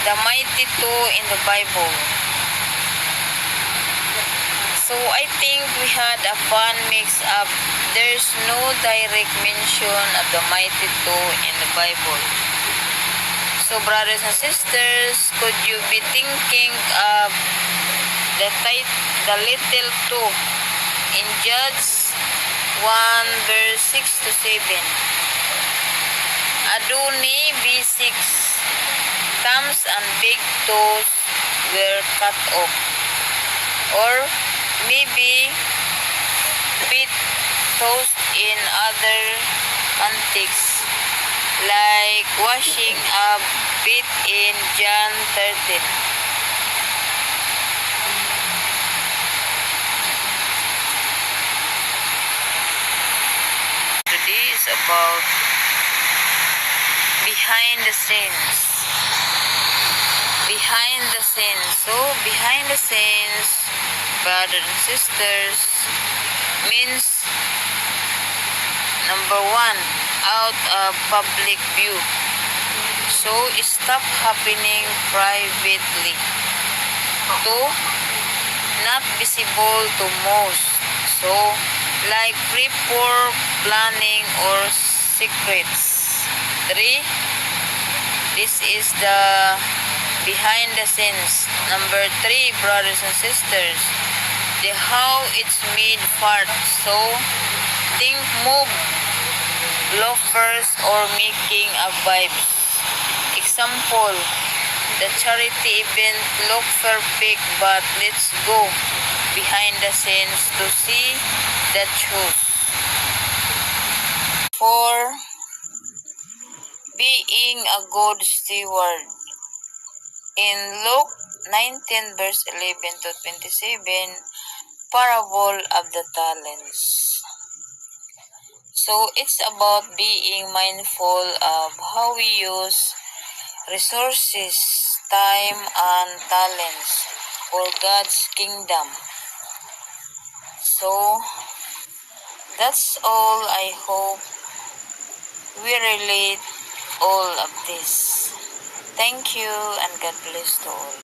the mighty two in the Bible. So I think we had a fun mix-up. There's no direct mention of the mighty two in the Bible. So brothers and sisters, could you be thinking of the little two in Judges 1 verse 6 to 7? Adoni B6, thumbs and big toes were cut off. Or maybe feet tossed in other antics, like washing up feet in John 13. Today is about behind the scenes. Behind the scenes. So, behind the scenes, brothers and sisters, means number 1, out of public view. So, stop happening privately. 2, not visible to most. So, like pre-planning or secrets. 3, this is the behind the scenes. Number 3, brothers and sisters, the how it's made part. So, think move, loafers or making a vibe. Example, the charity event look perfect, but let's go behind the scenes to see the truth. 4, being a good steward. In Luke 19 verse 11 to 27, parable of the talents. So it's about being mindful of how we use resources, time, and talents for God's kingdom. So that's all. I hope we relate all of this. Thank you and God bless to all.